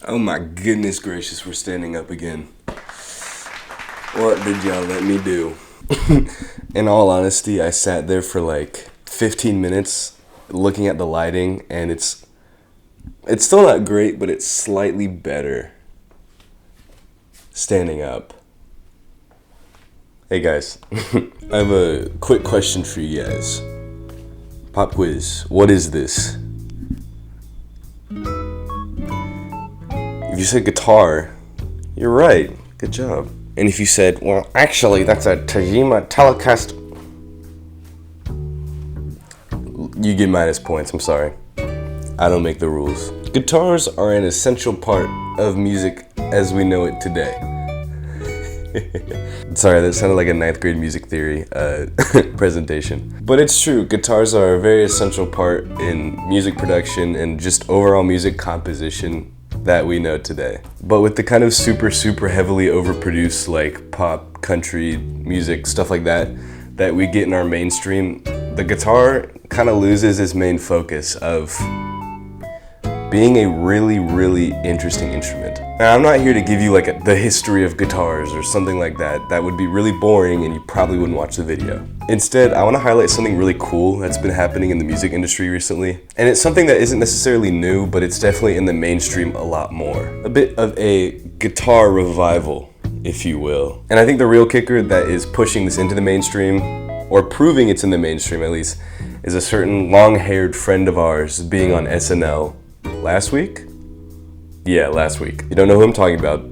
Oh my goodness gracious, we're standing up again. What did y'all let me do? In all honesty, I sat there for like 15 minutes looking at the lighting, and it's still not great, but it's slightly better standing up. Hey guys, I have a quick question for you guys. Pop quiz, what is this? If you said guitar, you're right. Good job. And if you said, well, actually, that's a Tajima Telecast, you get minus points. I'm sorry. I don't make the rules. Guitars are an essential part of music as we know it today. Sorry, that sounded like a 9th grade music theory presentation. But it's true, guitars are a very essential part in music production and just overall music composition that we know today. But with the kind of super heavily overproduced like pop, country music, stuff like that we get in our mainstream, the guitar kind of loses its main focus of being a really interesting instrument. Now, I'm not here to give you like the history of guitars or something like that. That would be really boring and you probably wouldn't watch the video. Instead, I want to highlight something really cool that's been happening in the music industry recently. And it's something that isn't necessarily new, but it's definitely in the mainstream a lot more. A bit of a guitar revival, if you will. And I think the real kicker that is pushing this into the mainstream, or proving it's in the mainstream at least, is a certain long-haired friend of ours being on SNL last week? Yeah, last week. You don't know who I'm talking about.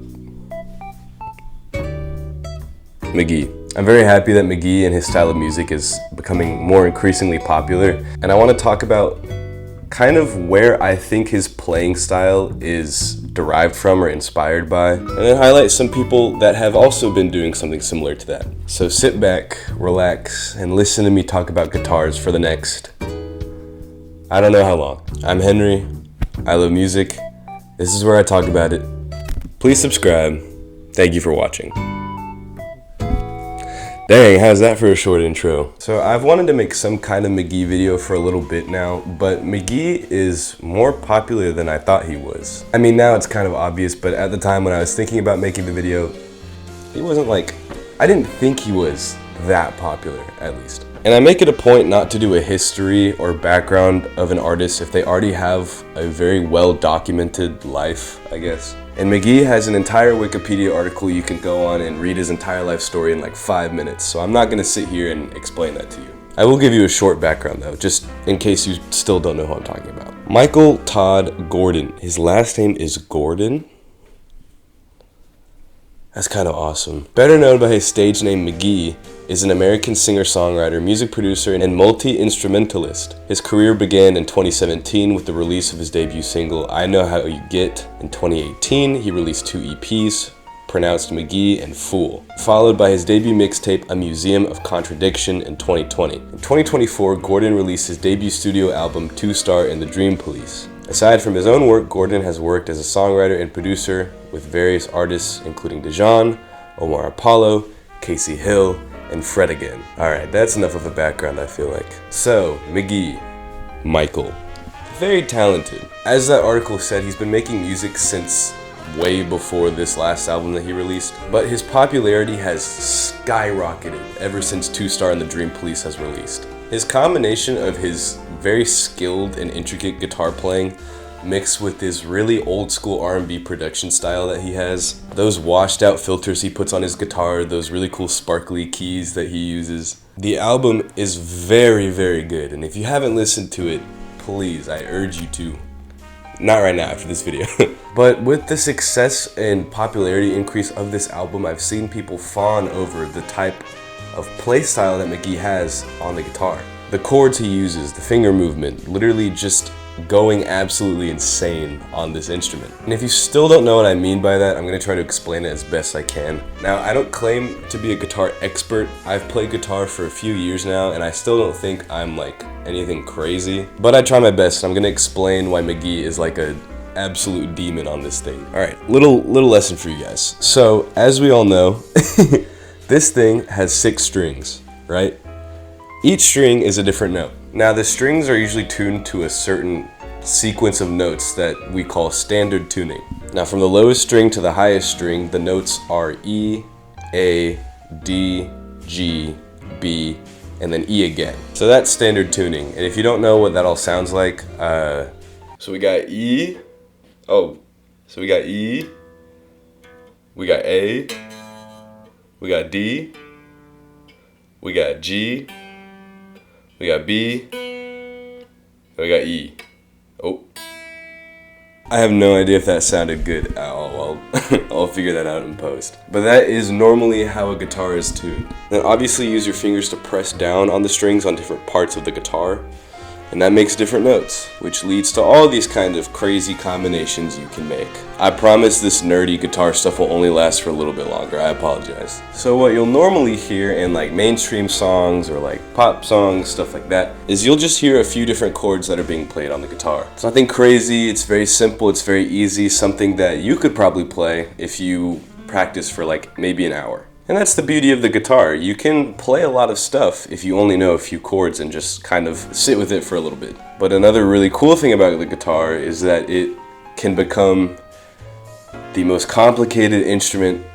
Mk.gee. I'm very happy that Mk.gee and his style of music is becoming more increasingly popular, and I want to talk about kind of where I think his playing style is derived from or inspired by, and then highlight some people that have also been doing something similar to that. So sit back, relax, and listen to me talk about guitars for the next, I don't know how long. I'm Henry. I love music. This is where I talk about it. Please subscribe. Thank you for watching. Dang, how's that for a short intro? So I've wanted to make some kind of Mk.gee video for a little bit now, but Mk.gee is more popular than I thought he was. I mean, now it's kind of obvious, but at the time when I was thinking about making the video, he wasn't like, I didn't think he was that popular, at least. And I make it a point not to do a history or background of an artist if they already have a very well documented life, I guess. And Mk.gee has an entire Wikipedia article you can go on and read his entire life story in like 5 minutes, so I'm not gonna sit here and explain that to you. I will give you a short background though, just in case you still don't know who I'm talking about. Michael Todd Gordon. His last name is Gordon? That's kind of awesome. Better known by his stage name Mk.gee, is an American singer-songwriter, music producer, and multi-instrumentalist. His career began in 2017 with the release of his debut single, I Know How You Get. In 2018, he released 2 EPs, pronounced Mk.gee and Fool, followed by his debut mixtape, A Museum of Contradiction, in 2020. In 2024, Gordon released his debut studio album, 2-Star and the Dream Police. Aside from his own work, Gordon has worked as a songwriter and producer with various artists including Dijon, Omar Apollo, Casey Hill, and Fred again. Alright, that's enough of a background, I feel like. So, Mk.gee, Michael. Very talented. As that article said, he's been making music since way before this last album that he released, but his popularity has skyrocketed ever since 2-Star and the Dream Police has released. His combination of his very skilled and intricate guitar playing mixed with this really old school R&B production style that he has, those washed out filters he puts on his guitar, those really cool sparkly keys that he uses. The album is very good, and if you haven't listened to it, please, I urge you to. Not right now after this video. But with the success and popularity increase of this album, I've seen people fawn over the type of play style that Mk.gee has on the guitar. The chords he uses, the finger movement, literally just going absolutely insane on this instrument. And if you still don't know what I mean by that, I'm going to try to explain it as best I can. Now, I don't claim to be a guitar expert. I've played guitar for a few years now, and I still don't think I'm like anything crazy. But I try my best, and I'm going to explain why Mk.gee is like a absolute demon on this thing. Alright, little lesson for you guys. So, as we all know, this thing has 6 strings, right? Each string is a different note. Now, the strings are usually tuned to a certain sequence of notes that we call standard tuning. Now from the lowest string to the highest string, the notes are E, A, D, G, B, and then E again. So that's standard tuning. And if you don't know what that all sounds like, so we got E, so we got E, we got A, we got D, we got G, we got B, and we got E. Oh. I have no idea if that sounded good at all. Well, I'll figure that out in post. But that is normally how a guitar is tuned. Then obviously use your fingers to press down on the strings on different parts of the guitar, and that makes different notes, which leads to all these kind of crazy combinations you can make. I promise this nerdy guitar stuff will only last for a little bit longer, I apologize. So what you'll normally hear in like mainstream songs or like pop songs, stuff like that, is you'll just hear a few different chords that are being played on the guitar. It's nothing crazy, it's very simple, it's very easy, something that you could probably play if you practice for like maybe an hour. And that's the beauty of the guitar. You can play a lot of stuff if you only know a few chords and just kind of sit with it for a little bit. But another really cool thing about the guitar is that it can become the most complicated instrument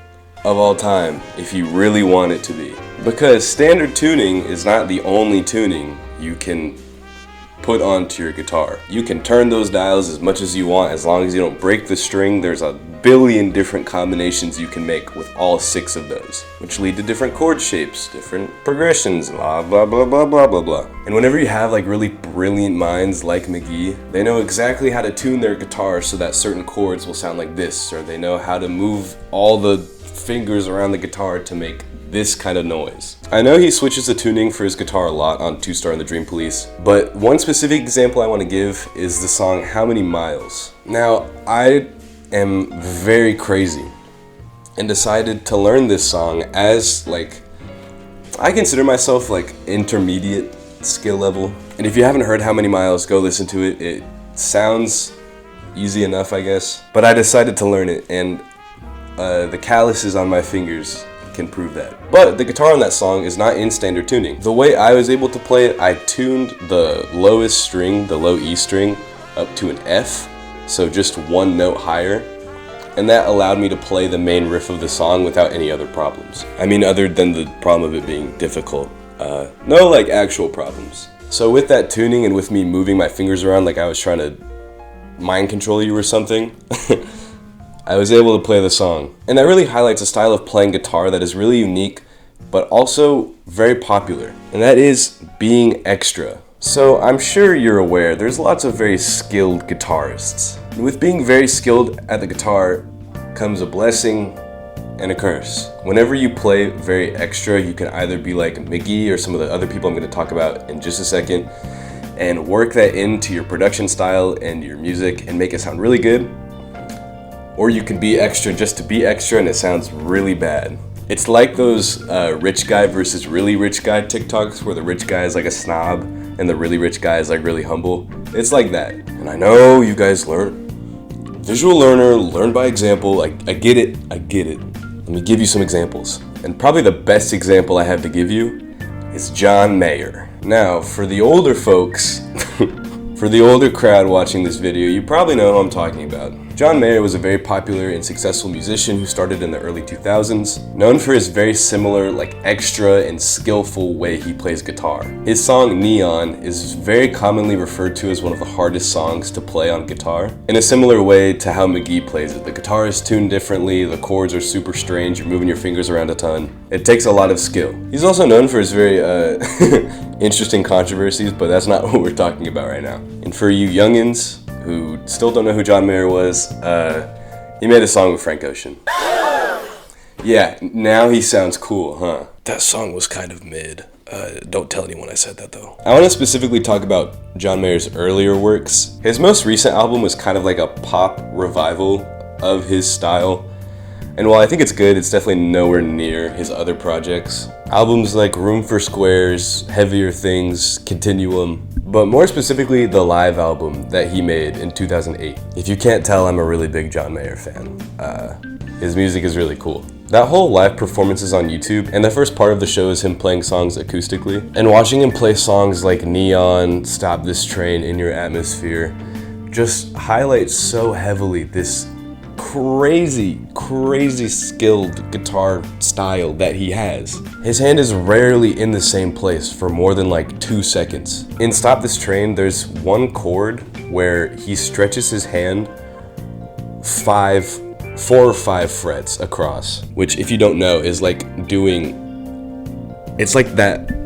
of all time if you really want it to be. Because standard tuning is not the only tuning you can put onto your guitar. You can turn those dials as much as you want as long as you don't break the string. There's a billion different combinations you can make with all 6 of those, which lead to different chord shapes, different progressions, blah blah blah blah blah blah blah. And whenever you have like really brilliant minds like Mk.gee, they know exactly how to tune their guitar so that certain chords will sound like this, or they know how to move all the fingers around the guitar to make this kind of noise. I know he switches the tuning for his guitar a lot on 2 Star and the Dream Police, but one specific example I want to give is the song How Many Miles. Now, I am very crazy and decided to learn this song as like, I consider myself like intermediate skill level. And if you haven't heard How Many Miles, go listen to it. It sounds easy enough, I guess, but I decided to learn it, and the calluses on my fingers can prove that. But the guitar on that song is not in standard tuning. The way I was able to play it, I tuned the lowest string, the low E string, up to an F, so just 1 note higher, and that allowed me to play the main riff of the song without any other problems. I mean, other than the problem of it being difficult. No like actual problems. So with that tuning and with me moving my fingers around like I was trying to mind control you or something, I was able to play the song. And that really highlights a style of playing guitar that is really unique, but also very popular. And that is being extra. So I'm sure you're aware, there's lots of very skilled guitarists. And with being very skilled at the guitar comes a blessing and a curse. Whenever you play very extra, you can either be like Mk.gee or some of the other people I'm going to talk about in just a second, and work that into your production style and your music and make it sound really good. Or you can be extra just to be extra and it sounds really bad. It's like those rich guy versus really rich guy TikToks where the rich guy is like a snob and the really rich guy is like really humble. It's like that. And I know you guys learn. Visual learner, learn by example. I get it, I get it. Let me give you some examples. And probably the best example I have to give you is John Mayer. Now, for the older folks, for the older crowd watching this video, you probably know who I'm talking about. John Mayer was a very popular and successful musician who started in the early 2000s, known for his very similar, like extra and skillful way he plays guitar. His song Neon is very commonly referred to as one of the hardest songs to play on guitar, in a similar way to how Mk.gee plays it. The guitar is tuned differently, the chords are super strange, you're moving your fingers around a ton. It takes a lot of skill. He's also known for his very interesting controversies, but that's not what we're talking about right now. And for you youngins who still don't know who John Mayer was, he made a song with Frank Ocean. Yeah, now he sounds cool, huh? That song was kind of mid. Don't tell anyone I said that though. I want to specifically talk about John Mayer's earlier works. His most recent album was kind of like a pop revival of his style. And while I think it's good, it's definitely nowhere near his other projects. Albums like Room for Squares, Heavier Things, Continuum, but more specifically the live album that he made in 2008. If you can't tell, I'm a really big John Mayer fan. His music is really cool. That whole live performance is on YouTube, and the first part of the show is him playing songs acoustically. And watching him play songs like Neon, Stop This Train, In Your Atmosphere, just highlights so heavily this crazy skilled guitar style that he has. His hand is rarely in the same place for more than like 2 seconds. In Stop This Train, there's one chord where he stretches his hand 4 or 5 frets across, which, if you don't know, is like it's like that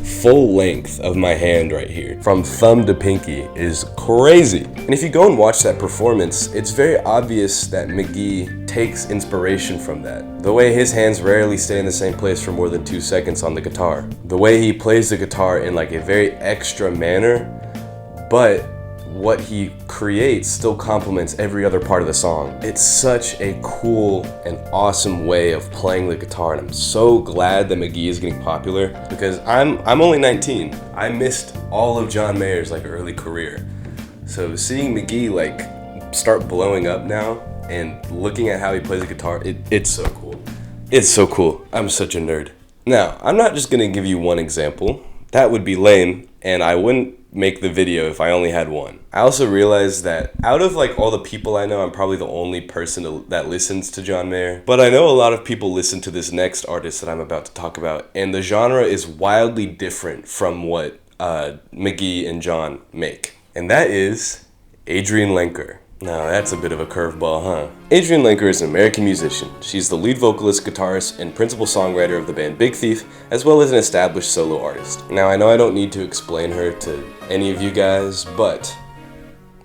full length of my hand right here, from thumb to pinky, is crazy. And if you go and watch that performance, it's very obvious that Mk.gee takes inspiration from that. The way his hands rarely stay in the same place for more than 2 seconds on the guitar. The way he plays the guitar in like a very extra manner, but what he creates still complements every other part of the song. It's such a cool and awesome way of playing the guitar, and I'm so glad that Mk.gee is getting popular, because I'm only 19. I missed all of John Mayer's like early career. So seeing Mk.gee like start blowing up now and looking at how he plays the guitar, it's so cool. It's so cool. I'm such a nerd. Now, I'm not just gonna give you one example. That would be lame, and I wouldn't make the video if I only had one. I also realized that out of like all the people I know, I'm probably the only person that listens to John Mayer. But I know a lot of people listen to this next artist that I'm about to talk about, and the genre is wildly different from what Mk.gee and John make. And that is Adrianne Lenker. Now that's a bit of a curveball, huh? Adrianne Lenker is an American musician. She's the lead vocalist, guitarist, and principal songwriter of the band Big Thief, as well as an established solo artist. Now I know I don't need to explain her to any of you guys, but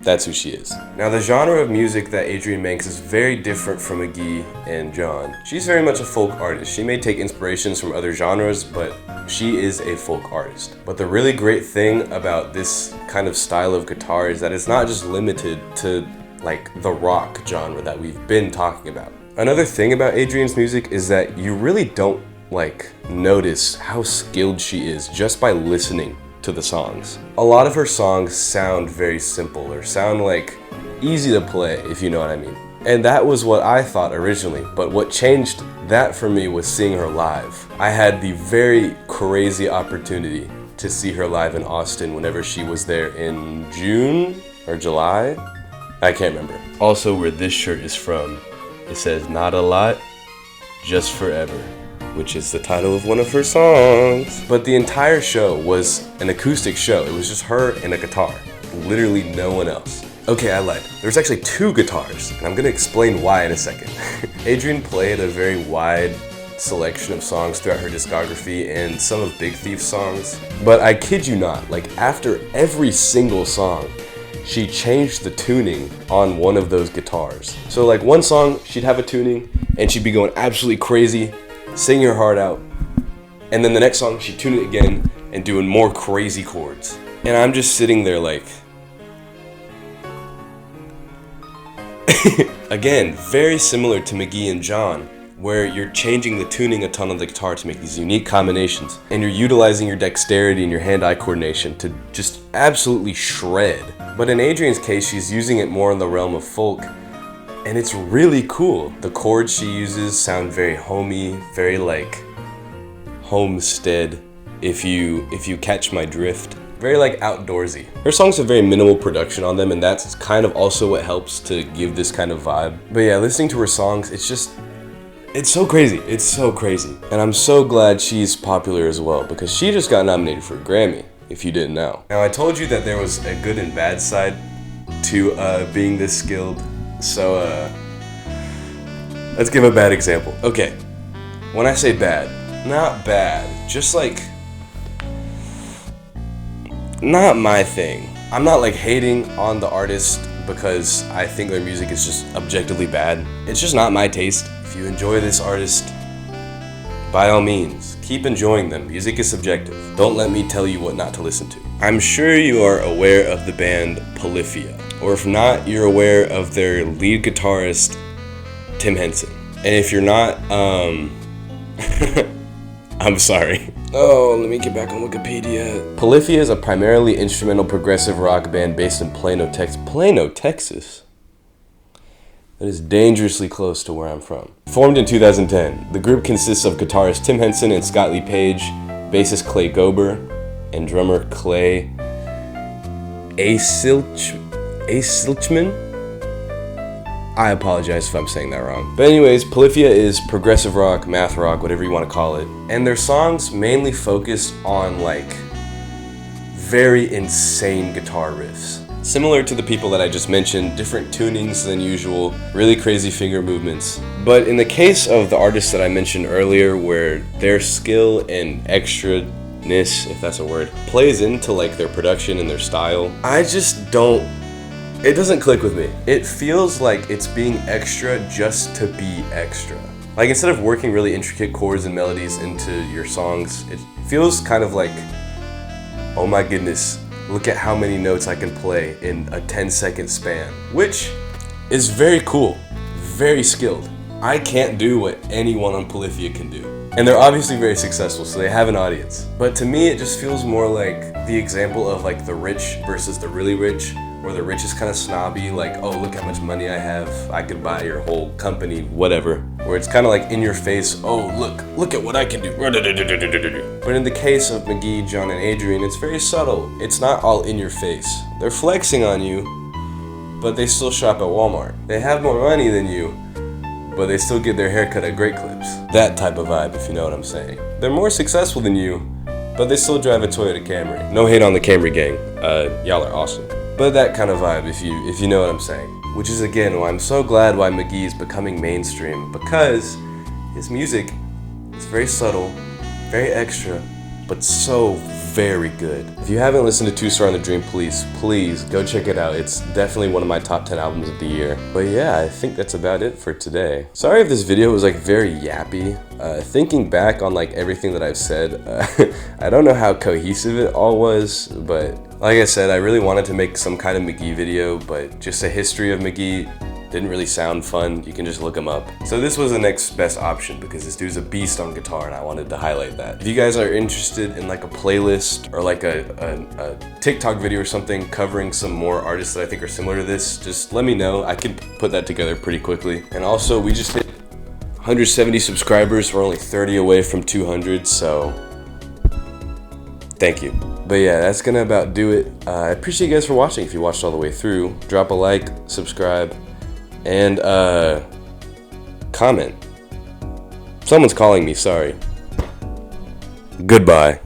that's who she is. Now the genre of music that Adrianne makes is very different from Mk.gee and John. She's very much a folk artist. She may take inspirations from other genres, but she is a folk artist. But the really great thing about this kind of style of guitar is that it's not just limited to like the rock genre that we've been talking about. Another thing about Adrianne's music is that you really don't like notice how skilled she is just by listening to the songs. A lot of her songs sound very simple, or sound like easy to play, if you know what I mean. And that was what I thought originally, but what changed that for me was seeing her live. I had the very crazy opportunity to see her live in Austin whenever she was there in June or July. I can't remember. Also, where this shirt is from, it says "Not a lot, just forever," which is the title of one of her songs. But the entire show was an acoustic show. It was just her and a guitar. Literally no one else. Okay, I lied. There's actually 2 guitars, and I'm gonna explain why in a second. Adrianne played a very wide selection of songs throughout her discography and some of Big Thief's songs. But I kid you not, like after every single song, she changed the tuning on one of those guitars. So like one song, she'd have a tuning and she'd be going absolutely crazy, singing her heart out. And then the next song, she'd tune it again and doing more crazy chords. And I'm just sitting there like, again, very similar to Mk.gee and John, where you're changing the tuning a ton on the guitar to make these unique combinations, and you're utilizing your dexterity and your hand-eye coordination to just absolutely shred. But in Adrianne's case, she's using it more in the realm of folk, and it's really cool. The chords she uses sound very homey, very like homestead, if you catch my drift. Very like outdoorsy. Her songs have very minimal production on them, and that's kind of also what helps to give this kind of vibe. But yeah, listening to her songs, it's so crazy. It's so crazy. And I'm so glad she's popular as well, because she just got nominated for a Grammy, if you didn't know. Now, I told you that there was a good and bad side to being this skilled. So let's give a bad example. Okay, when I say bad, not bad, just like not my thing. I'm not like hating on the artist because I think their music is just objectively bad. It's just not my taste. If you enjoy this artist, by all means, keep enjoying them. Music is subjective. Don't let me tell you what not to listen to. I'm sure you are aware of the band Polyphia, or if not, you're aware of their lead guitarist, Tim Henson. And if you're not, I'm sorry. Oh, let me get back on Wikipedia. Polyphia is a primarily instrumental progressive rock band based in Plano, Texas. Plano, Texas? That is dangerously close to where I'm from. Formed in 2010, the group consists of guitarist Tim Henson and Scott Lee Page, bassist Clay Gober, and drummer Clay Asilch. Aislechman. I apologize if I'm saying that wrong. But anyways, Polyphia is progressive rock, math rock, whatever you want to call it. And their songs mainly focus on like very insane guitar riffs. Similar to the people that I just mentioned, different tunings than usual, really crazy finger movements. But in the case of the artists that I mentioned earlier, where their skill and extraness, if that's a word, plays into like their production and their style, I just don't, it doesn't click with me. It feels like it's being extra just to be extra. Like instead of working really intricate chords and melodies into your songs, it feels kind of like, oh my goodness, look at how many notes I can play in a 10-second span. Which is very cool, very skilled. I can't do what anyone on Polyphia can do. And they're obviously very successful, so they have an audience. But to me, it just feels more like the example of like the rich versus the really rich, where the rich is kind of snobby, like, oh, look how much money I have, I could buy your whole company, whatever. Where it's kind of like in your face, oh, look at what I can do. But in the case of Mk.gee, John, and Adrianne, it's very subtle. It's not all in your face. They're flexing on you, but they still shop at Walmart. They have more money than you, but they still get their haircut at Great Clips. That type of vibe, if you know what I'm saying. They're more successful than you, but they still drive a Toyota Camry. No hate on the Camry gang. Y'all are awesome. But that kind of vibe, if you know what I'm saying. Which is again why I'm so glad why Mk.gee is becoming mainstream, because his music is very subtle, very extra, but so very good. If you haven't listened to Two Star on the Dream Police, please go check it out. It's definitely one of my top 10 albums of the year. But yeah, I think that's about it for today. Sorry if this video was like very yappy. Thinking back on like everything that I've said, I don't know how cohesive it all was, but like I said, I really wanted to make some kind of Mk.gee video, but just a history of Mk.gee didn't really sound fun. You can just look him up. So this was the next best option because this dude's a beast on guitar and I wanted to highlight that. If you guys are interested in like a playlist or like a TikTok video or something covering some more artists that I think are similar to this, just let me know. I can put that together pretty quickly. And also, we just hit 170 subscribers. We're only 30 away from 200, so thank you. But yeah, that's gonna about do it. I appreciate you guys for watching. If you watched all the way through, drop a like, subscribe, and comment. Someone's calling me, sorry. Goodbye.